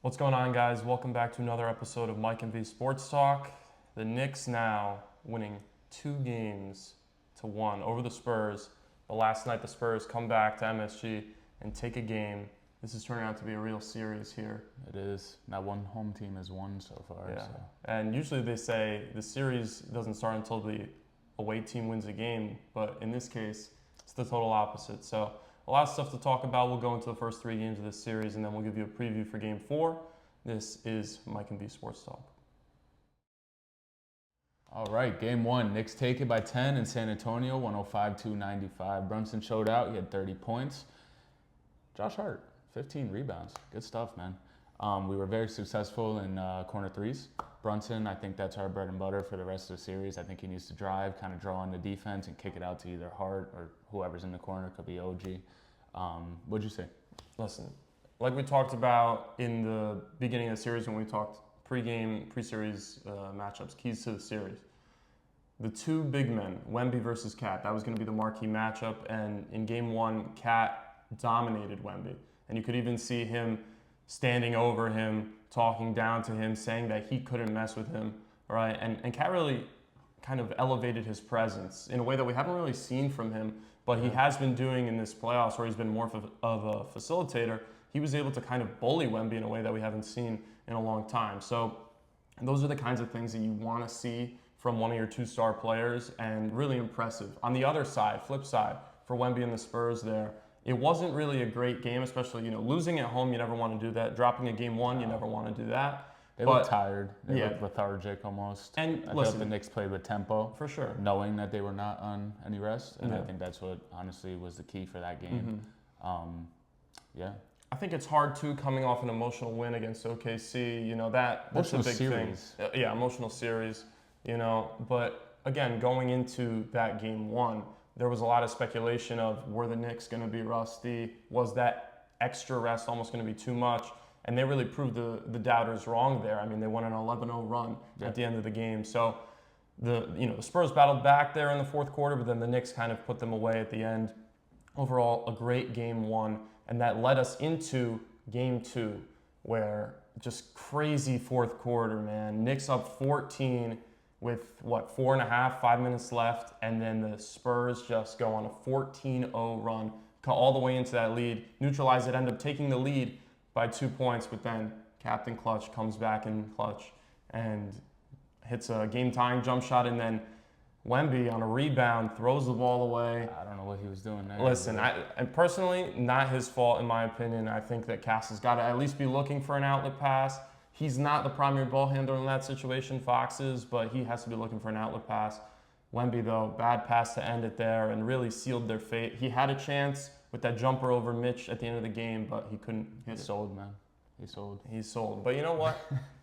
What's going on, guys? Welcome back to another episode of Mike and V Sports Talk. The Knicks now winning 2-1 over the Spurs. But last night, the Spurs come back to MSG and take a game. This is turning out to be a real series here. It is. Not one home team has won so far. Yeah. So. And usually they say the series doesn't start until the away team wins a game. But in this case, it's the total opposite. So a lot of stuff to talk about. We'll go into the first 3 games of this series, and then we'll give you a preview for Game 4. This is Mike and V Sports Talk. All right, Game 1. Knicks take it by 10 in San Antonio, 105-95. Brunson showed out. He had 30 points. Josh Hart, 15 rebounds. Good stuff, man. We were very successful in corner threes. Brunson, I think that's our bread and butter for the rest of the series. I think he needs to drive, kind of draw on the defense, and kick it out to either Hart or whoever's in the corner. Could be OG. What'd you say? Listen, like we talked about in the beginning of the series when we talked pre-series matchups, keys to the series. The two big men, Wemby versus Cat, that was going to be the marquee matchup. And in Game 1, Cat dominated Wemby. And you could even see him standing over him, talking down to him, saying that he couldn't mess with him, right? And Cat really kind of elevated his presence in a way that we haven't really seen from him, but he has been doing in this playoffs where he's been more of a facilitator. He was able to kind of bully Wemby in a way that we haven't seen in a long time. So those are the kinds of things that you want to see from one of your 2-star players, and really impressive. On the other side, flip side, for Wemby and the Spurs there, it wasn't really a great game, especially, losing at home, you never want to do that. Dropping a Game 1, you never want to do that. They looked tired. They looked lethargic almost. And I listen, thought the Knicks played with tempo. For sure. Knowing that they were not on any rest. And Yeah. I think that's what, honestly, was the key for that game. Yeah. I think it's hard, too, coming off an emotional win against OKC. That's a big series. thing. Yeah, emotional series, But, again, going into that Game 1, there was a lot of speculation of, were the Knicks going to be rusty? Was that extra rest almost going to be too much? And they really proved the doubters wrong there. I mean, they went an 11-0 run at the end of the game. So, the Spurs battled back there in the fourth quarter, but then the Knicks kind of put them away at the end. Overall, a great Game 1. And that led us into Game 2, where just crazy fourth quarter, man. Knicks up 14 with, 5 minutes left, and then the Spurs just go on a 14-0 run, all the way into that lead, neutralize it, end up taking the lead by 2 points, but then Captain Clutch comes back in clutch and hits a game-tying jump shot, and then Wemby on a rebound throws the ball away. I don't know what he was doing there. Listen, and personally, not his fault in my opinion. I think that Cass has got to at least be looking for an outlet pass. He's not the primary ball handler in that situation, Fox is, but he has to be looking for an outlet pass. Wemby, though, bad pass to end it there and really sealed their fate. He had a chance with that jumper over Mitch at the end of the game, but he couldn't hit it. He's sold, man. He's sold. But you know what?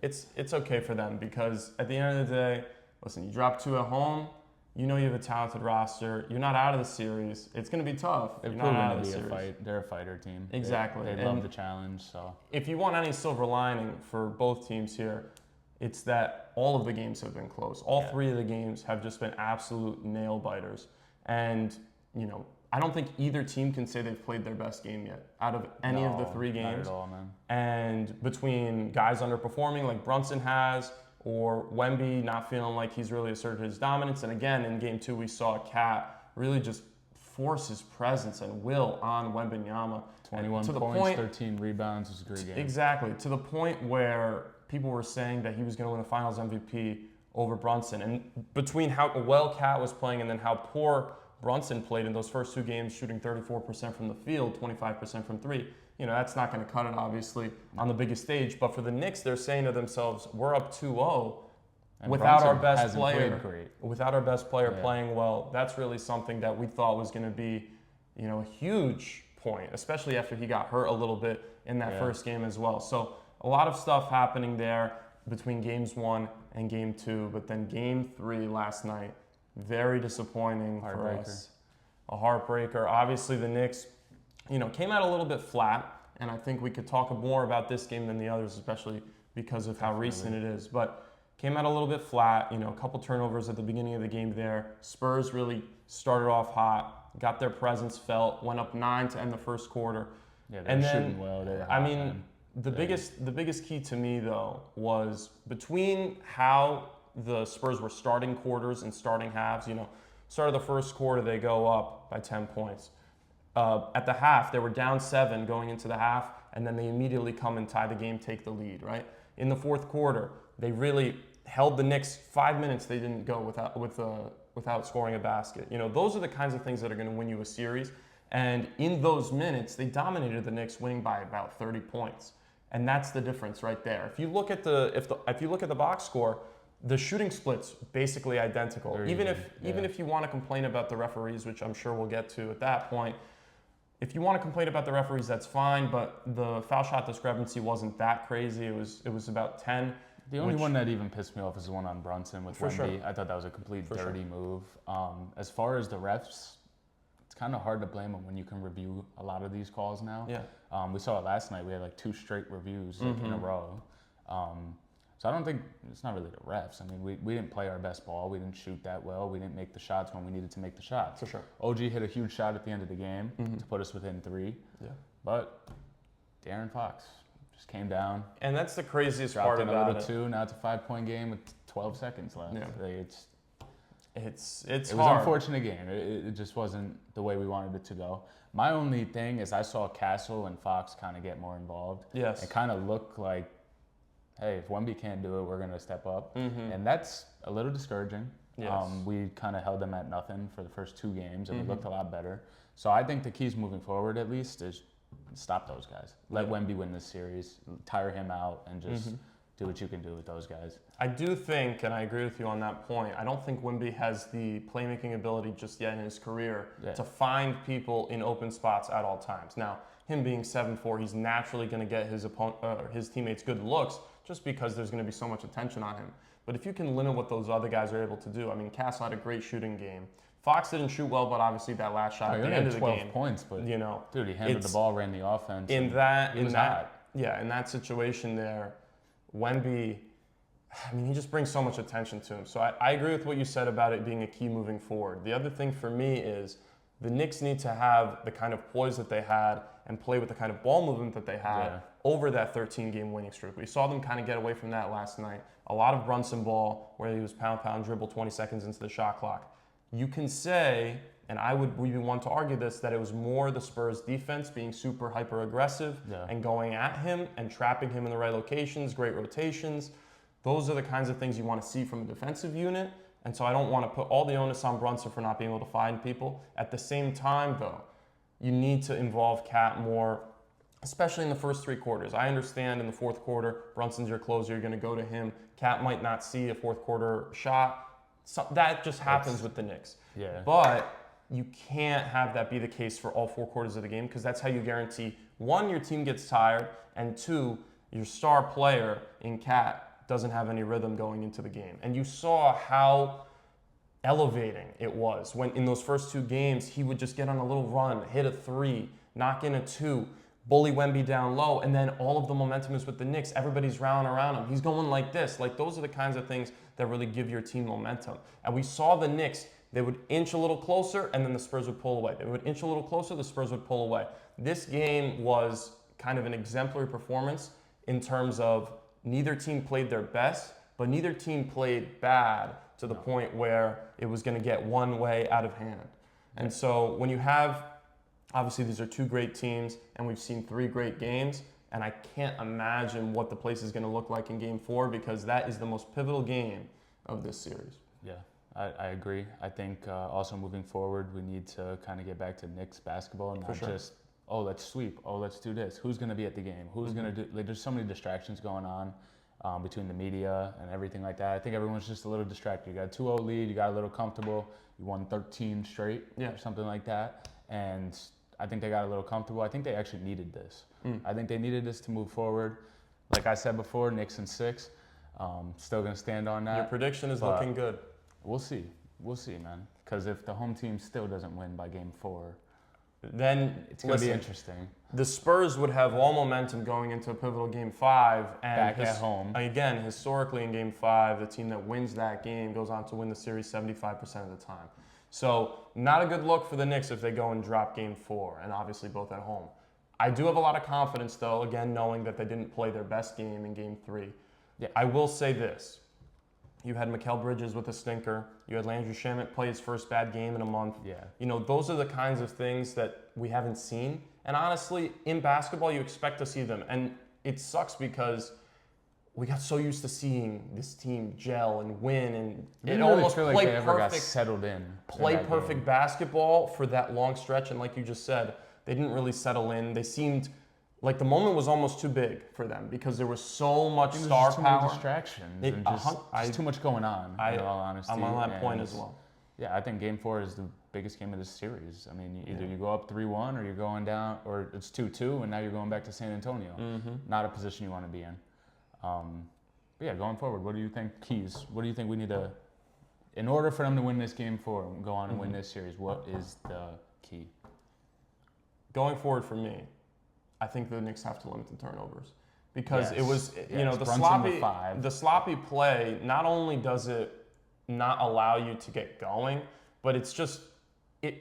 It's okay for them, because at the end of the day, listen, you drop 2 at home, you have a talented roster. You're not out of the series. It's going to be tough. They've You're not out proven of to the be series. They're a fighter team. Exactly. They love the challenge. So if you want any silver lining for both teams here, it's that all of the games have been close. All 3 of the games have just been absolute nail biters. And, I don't think either team can say they've played their best game yet out of any of the 3 games. Not at all, man. And between guys underperforming like Brunson has, or Wemby not feeling like he's really asserted his dominance. And again, in Game 2, we saw Cat really just force his presence and will on Wembanyama. 21 points, 13 rebounds. It was a great game. Exactly. To the point where people were saying that he was going to win the Finals MVP over Brunson. And between how well Cat was playing and then how poor Brunson played in those first 2 games, shooting 34% from the field, 25% from 3, that's not going to cut it, obviously, on the biggest stage. But for the Knicks, they're saying to themselves, we're up 2-0 without our best player. Without our best player playing well. That's really something that we thought was going to be, a huge point, especially after he got hurt a little bit in that first game as well. So a lot of stuff happening there between Games 1 and Game 2. But then Game 3 last night, very disappointing for us. A heartbreaker. Obviously, the Knicks came out a little bit flat, and I think we could talk more about this game than the others, especially because of how recent it is. But came out a little bit flat, a couple turnovers at the beginning of the game there. Spurs really started off hot, got their presence felt, went up 9 to end the first quarter. Yeah, they were shooting well. They were hot, man. The biggest key to me though was between how the Spurs were starting quarters and starting halves. Start of the first quarter they go up by 10 points. At the half they were down 7 going into the half, and then they immediately come and tie the game, take the lead. Right in the fourth quarter they really held the Knicks 5 minutes. They didn't go without scoring a basket. Those are the kinds of things that are going to win you a series. And in those minutes, they dominated the Knicks, winning by about 30 points. And that's the difference right there. If you look at the box score, the shooting split's basically identical. Even if you want to complain about the referees, which I'm sure we'll get to at that point, if you want to complain about the referees, that's fine. But the foul shot discrepancy wasn't that crazy. It was about 10. The only one that even pissed me off is the one on Brunson with Wemby. Sure. I thought that was a complete dirty move. As far as the refs, it's kind of hard to blame them when you can review a lot of these calls now. Yeah. We saw it last night. We had like 2 straight reviews in a row. So I don't think it's not really the refs. I mean, we didn't play our best ball. We didn't shoot that well. We didn't make the shots when we needed to make the shots. For sure. OG hit a huge shot at the end of the game to put us within 3. Yeah. But De'Aaron Fox just came down. And that's the craziest Dropped part in about a little it. 2. Now it's a 5-point game with 12 seconds left. Yeah. Like, it was an unfortunate game. It just wasn't the way we wanted it to go. My only thing is I saw Castle and Fox kind of get more involved. Yes. It kind of looked like, hey, if Wemby can't do it, we're going to step up. And that's a little discouraging. Yes. We kind of held them at nothing for the first 2 games, and we looked a lot better. So I think the keys moving forward, at least, is stop those guys. Let Wemby win this series, tire him out, and just do what you can do with those guys. I do think, and I agree with you on that point, I don't think Wemby has the playmaking ability just yet in his career to find people in open spots at all times. Now, him being 7'4", he's naturally going to get his teammates good looks just because there's going to be so much attention on him. But if you can limit what those other guys are able to do, I mean, Castle had a great shooting game. Fox didn't shoot well, but obviously that last shot at the end of the game. 12 points, but dude, he handled the it's- ball, ran the offense. In and that, he in was that, hot. yeah, in that situation there, Wemby, I mean, he just brings so much attention to him. So I agree with what you said about it being a key moving forward. The other thing for me is the Knicks need to have the kind of poise that they had and play with the kind of ball movement that they had over that 13-game winning streak. We saw them kind of get away from that last night. A lot of Brunson ball where he was pound, dribble 20 seconds into the shot clock. You can say, and I would be one to argue this, that it was more the Spurs defense being super hyper aggressive and going at him and trapping him in the right locations, great rotations. Those are the kinds of things you want to see from a defensive unit. And so I don't want to put all the onus on Brunson for not being able to find people. At the same time, though, you need to involve Cat more, especially in the first 3 quarters. I understand in the fourth quarter, Brunson's your closer, you're going to go to him. Cat might not see a fourth quarter shot. So that just happens with the Knicks. Yeah. But you can't have that be the case for all 4 quarters of the game, because that's how you guarantee, 1, your team gets tired, and 2, your star player in Cat doesn't have any rhythm going into the game. And you saw how elevating it was when in those first 2 games, he would just get on a little run, hit a 3, knock in a 2, bully Wemby down low, and then all of the momentum is with the Knicks. Everybody's rallying around him. He's going like this. Like, those are the kinds of things that really give your team momentum. And we saw the Knicks, they would inch a little closer, and then the Spurs would pull away. They would inch a little closer, the Spurs would pull away. This game was kind of an exemplary performance in terms of neither team played their best, but neither team played bad to the point where it was going to get one way out of hand. And so when you have, obviously these are 2 great teams, and we've seen 3 great games, and I can't imagine what the place is going to look like in Game 4, because that is the most pivotal game of this series. Yeah, I agree. I think also moving forward, we need to kind of get back to Knicks basketball, not just, oh, let's sweep, oh, let's do this. Who's going to be at the game? Who's going to do, like, there's so many distractions going on between the media and everything like that. I think everyone's just a little distracted. You got a 2-0 lead, you got a little comfortable, you won 13 straight or something like that. And I think they got a little comfortable. I think they actually needed this. I think they needed this to move forward. Like I said before, Knicks in 6. Still going to stand on that. Your prediction is looking good. We'll see. We'll see, man. Because if the home team still doesn't win by Game 4, then it's going to be interesting. The Spurs would have all momentum going into a pivotal Game 5. And back at home. Again, historically in Game 5, the team that wins that game goes on to win the series 75% of the time. So not a good look for the Knicks if they go and drop Game 4, and obviously both at home. I do have a lot of confidence, though, again, knowing that they didn't play their best game in Game 3. Yeah. I will say this. You had Mikal Bridges with a stinker. You had Landry Shamet play his first bad game in a month. Yeah. You know, those are the kinds of things that we haven't seen. And honestly, in basketball, you expect to see them. And it sucks because we got so used to seeing this team gel and win and Didn't it really almost feel like play they ever got perfect, settled in. play that perfect game. basketball for that long stretch. And like you just said, they didn't really settle in. They seemed like the moment was almost too big for them because there was so much I think star there's just too many power. distractions It- and I- just too much going on. In all honesty, I'm on that point And as well. Yeah, I think Game 4 is the biggest game of this series. I mean, either Yeah. you go up 3-1 or you're going down, or it's 2-2, and now you're going back to San Antonio. Mm-hmm. Not a position you want to be in. But yeah, going forward, what do you think keys? What do you think we need to, in order for them to win this Game 4 and go on and win Mm-hmm. this series, what is the key? Going forward for me, I think the Knicks have to limit the turnovers because it Yes, was, you know, yes. the Brunson with 5. sloppy play. Not only does it not allow you to get going, but it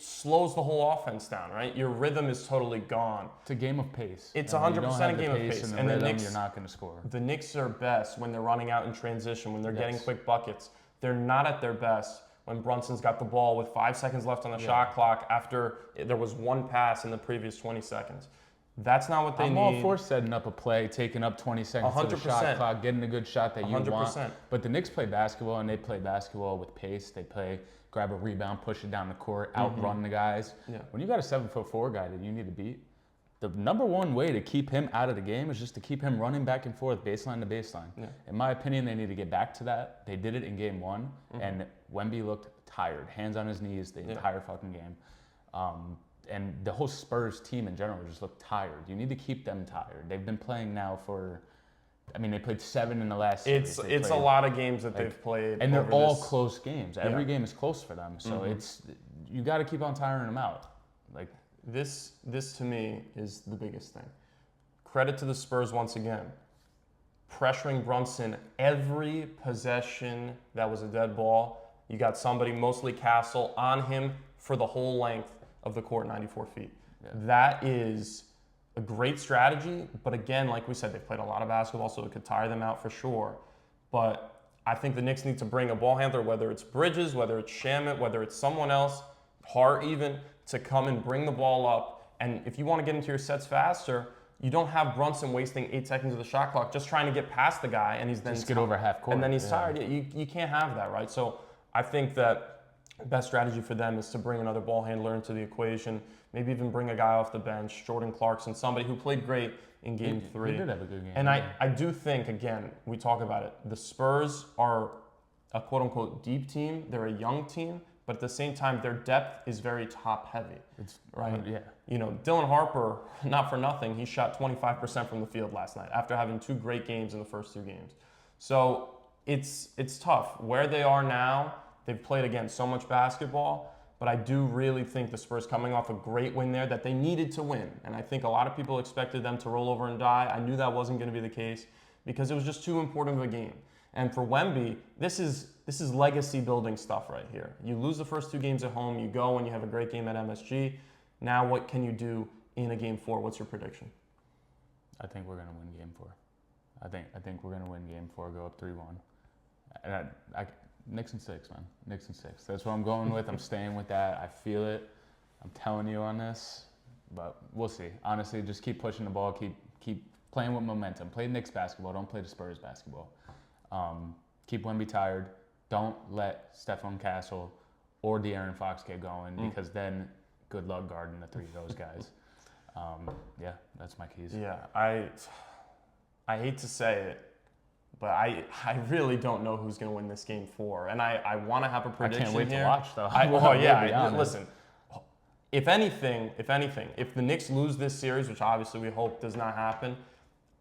slows the whole offense down. Right, your rhythm is totally gone. It's a game of pace. It's And when you 100% don't have a the game of pace. And the And the rhythm, Knicks- you're not going to score. The Knicks are best when they're running out in transition, when they're getting Yes. quick buckets. They're not at their best when Brunson's got the ball with 5 seconds left on the Yeah. shot clock after there was one pass in the previous 20 seconds. That's not what they I'm need. all for setting up a play, taking up 20 seconds to the shot 100%. clock, getting a good shot that you want. 100%. But the Knicks play basketball, and they play basketball with pace. They play, grab a rebound, push it down the court, outrun the guys. Yeah. When you got a 7'4" guy that you need to beat, the number one way to keep him out of the game is just to keep him running back and forth, baseline to baseline. Yeah. In my opinion, they need to get back to that. They did it in Game 1, and Wemby looked tired, hands on his knees the entire fucking game. And the whole Spurs team in general just looked tired. You need to keep them tired. They've been playing now for, I mean, they played 7 in the last series. They It's a played- lot of games that they've played. and they're over all this. close games. Every Yeah. game is close for them. So you got to keep on tiring them out. Like, This to me is the biggest thing. Credit to the Spurs once again. Pressuring Brunson every possession that was a dead ball. You got somebody, mostly Castle, on him for the whole length of the court, 94 feet. Yeah. That is a great strategy, but again, like we said, they've played a lot of basketball, so it could tire them out for sure. But I think the Knicks need to bring a ball handler, whether it's Bridges, whether it's Shamet, whether it's someone else, Hart even, to come and bring the ball up. And if you want to get into your sets faster, you don't have Brunson wasting 8 seconds of the shot clock just trying to get past the guy, and he's then just get over half court. and then he's Yeah. tired. You can't have that, right? So I think that the best strategy for them is to bring another ball handler into the equation, maybe even bring a guy off the bench, Jordan Clarkson, somebody who played great in Game 3. He did have a good game. And yeah. I do think, again, we talk about it, the Spurs are a quote-unquote deep team. They're a young team, but at the same time, their depth is very top-heavy, It's right? Yeah. You know, Dylan Harper, not for nothing, he shot 25% from the field last night after having 2 great games in the first 2 games. So it's tough. Where they are now, they've played, again, so much basketball, but I do really think the Spurs coming off a great win there that they needed to win. And I think a lot of people expected them to roll over and die. I knew that wasn't going to be the case because it was just too important of a game. And for Wemby, this is legacy building stuff right here. You lose the first 2 games at home, you go and you have a great game at MSG. Now what can you do in a Game 4? What's your prediction? I think we're gonna win Game 4. I think we're gonna win Game 4, go up 3-1. And Knicks and 6, man. Knicks and 6. That's what I'm going with. I'm staying with that. I feel it. I'm telling you on this, but we'll see. Honestly, just keep pushing the ball. Keep playing with momentum. Play Knicks basketball. Don't play the Spurs basketball. Keep Wemby tired. Don't let Stephon Castle or De'Aaron Fox get going because then good luck guarding the 3 of those guys. Yeah, that's my keys. Yeah, I hate to say it, but I really don't know who's going to win this Game 4. And I want to have a I prediction can't wait here. to watch though. Listen, if anything, if the Knicks lose this series, which obviously we hope does not happen,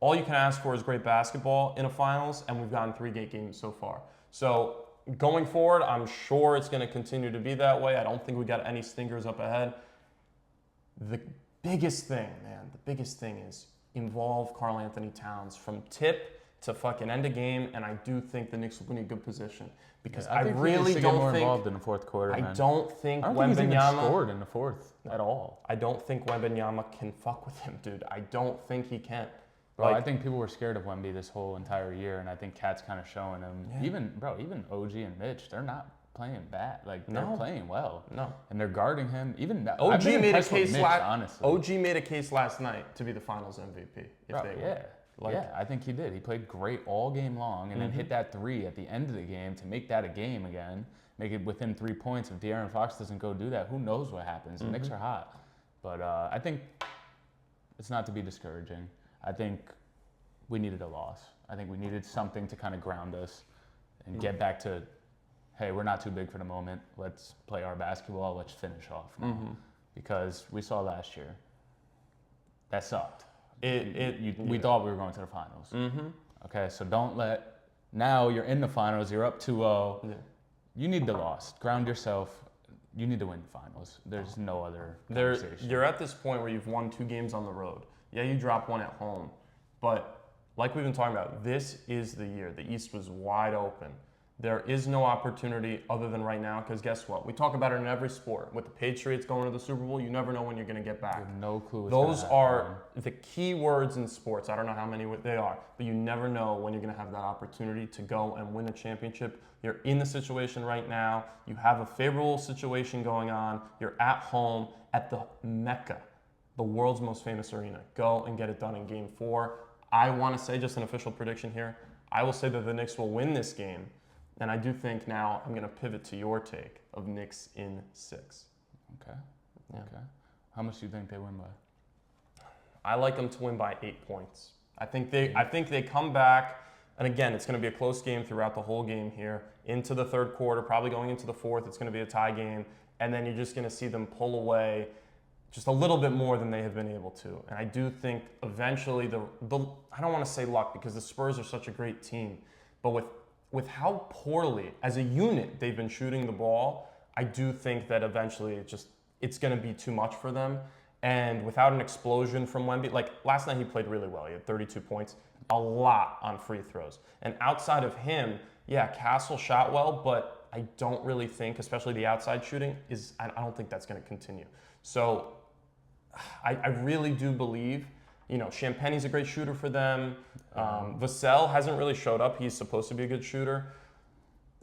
all you can ask for is great basketball in a finals, and we've gotten 3 great games so far. So going forward, I'm sure it's going to continue to be that way. I don't think we got any stinkers up ahead. The biggest thing is involve Karl Anthony Towns from tip to fucking end a game, and I do think the Knicks will be in a good position because I I think he really needs to get don't more think involved in the fourth quarter. I man. don't think I don't think he's even Wembanyama scored in the fourth at all. I don't think Wembanyama can fuck with him, dude. I don't think he can. Bro, Like, I think people were scared of Wemby this whole entire year, and I think Cat's kind of showing him. Yeah. Even OG and Mitch, they're not playing bad. Like they're No. playing well, no. and they're guarding him. Even I've OG been made a impressed with case Mitch, honestly. OG made a case last night to be the Finals MVP if Bro, they win. yeah. Like- Yeah, I think he did. He played great all game long, and then hit that three at the end of the game to make that a game again, make it within 3 points. If De'Aaron Fox doesn't go do that, who knows what happens? The Knicks are hot, but I think it's not to be discouraging. I think we needed a loss. I think we needed something to kind of ground us and get back to, hey, we're not too big for the moment. Let's play our basketball. Let's finish off now. Because we saw last year that sucked. We thought we were going to the finals. Okay, so don't let. Now you're in the finals. You're up 2-0. Yeah. You need the loss. Ground yourself. You need to win the finals. There's no other conversation. You're at this point where you've won 2 games on the road. Yeah, you drop 1 at home, but like we've been talking about, this is the year. The East was wide open. There is no opportunity other than right now, because guess what? We talk about it in every sport. With the Patriots going to the Super Bowl, you never know when you're going to get You back. have no clue. What's Those gonna are happen. the key words in sports. I don't know how many they are, but you never know when you're going to have that opportunity to go and win a championship. You're in the situation right now. You have a favorable situation going on. You're at home at the Mecca, the world's most famous arena. Go and get it done in Game 4. I want to say, just an official prediction here, I will say that the Knicks will win this game. And I do think now I'm going to pivot to your take of Knicks in 6. Okay. Yeah. Okay. How much do you think they win by? I like them to win by 8 points. I think they come back, and again, it's going to be a close game throughout the whole game here. Into the third quarter, probably going into the fourth, it's going to be a tie game, and then you're just going to see them pull away just a little bit more than they have been able to. And I do think eventually the I don't want to say luck because the Spurs are such a great team, but with how poorly as a unit they've been shooting the ball, I do think that eventually it's going to be too much for them. And without an explosion from Wemby, like last night he played really well. He had 32 points, a lot on free throws. And outside of him, yeah, Castle shot well, but I don't really think, especially the outside shooting, I don't think that's going to continue. So I really do believe, Champagne's a great shooter for them. Vassell hasn't really showed up. He's supposed to be a good shooter.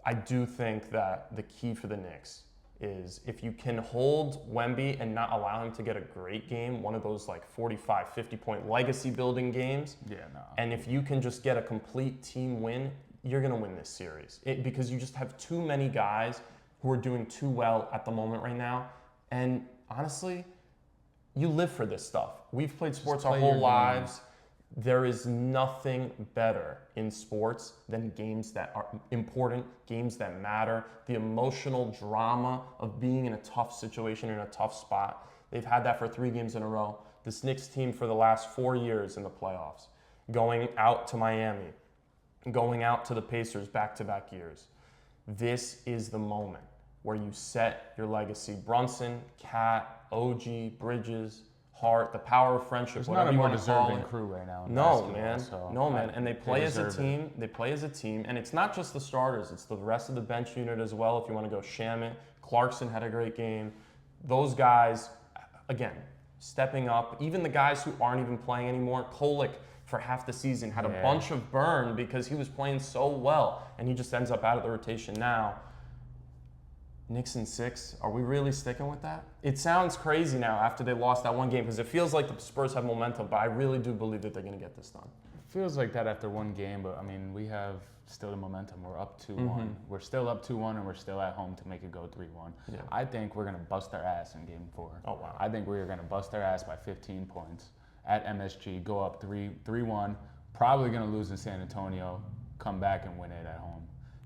I do think that the key for the Knicks is if you can hold Wemby and not allow him to get a great game, one of those like 45, 50-point legacy building games. Yeah, no. And if you can just get a complete team win, you're going to win this series. Because you just have too many guys who are doing too well at the moment right now. And honestly, you live for this stuff. We've played sports our play whole your lives. There is nothing better in sports than games that are important, games that matter, the emotional drama of being in a tough situation, in a tough spot. They've had that for 3 games in a row. This Knicks team for the last 4 years in the playoffs, going out to Miami, going out to the Pacers back-to-back years. This is the moment where you set your legacy. Brunson, Cat, OG, Bridges, Hart, the power of friendship, There's whatever not a you more want to call deserving it. crew right now. In No, basketball, man. so No, man. And they play as a deserve it. team. They play as a team. And it's not just the starters. It's the rest of the bench unit as well. If you want to go Shamet, Clarkson had a great game. Those guys, again, stepping up. Even the guys who aren't even playing anymore. Kolek, for half the season, had a bunch of burn because he was playing so well. And he just ends up out of the rotation now. Knicks in 6, are we really sticking with that? It sounds crazy now after they lost that one game because it feels like the Spurs have momentum, but I really do believe that they're going to get this done. Feels like that after one game, but I mean, we have still the momentum. We're up 2-1. We're still up 2-1, and we're still at home to make it go 3-1. Yeah. I think we're going to bust their ass in game 4. Oh, wow. I think we're going to bust their ass by 15 points at MSG, go up 3-1, probably going to lose in San Antonio, come back and win it at home.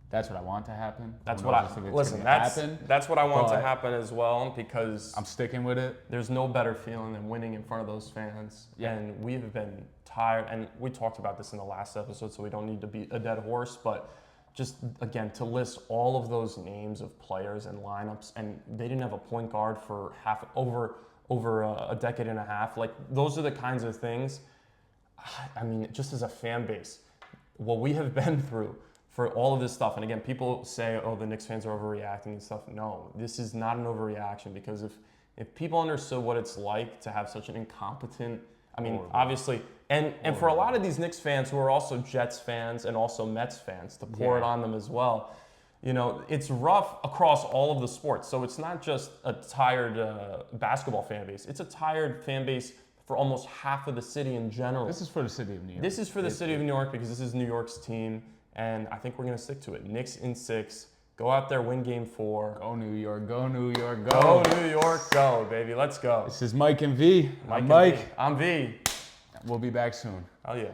That's what I want to happen. That's Who what knows if it's listen. gonna happen, That's what I want to but happen as well because I'm sticking with it. there's no better feeling than winning in front of those fans. Yeah. And we have been tired, and we talked about this in the last episode, so we don't need to beat a dead horse. But just again to list all of those names of players and lineups, and they didn't have a point guard for over a decade and a half. Like those are the kinds of things. I mean, just as a fan base. what we have been through for all of this stuff, and again, people say, oh, the Knicks fans are overreacting and stuff. No, this is not an overreaction, because if people understood what it's like to have such an incompetent, I mean, obviously, and for a lot of these Knicks fans who are also Jets fans and also Mets fans, to pour it on them as well, you know, it's rough across all of the sports. So it's not just a tired basketball fan base. It's a tired fan base for almost half of the city in general. This is for the city of New York. This is for the city of New York, because this is New York's team, and I think we're going to stick to it. Knicks in 6. Go out there, win game 4. Go New York, go New York, go. Go New York, go, baby. Let's go. This is Mike and V. Mike I'm and Mike. V. I'm V. We'll be back soon. Oh, yeah.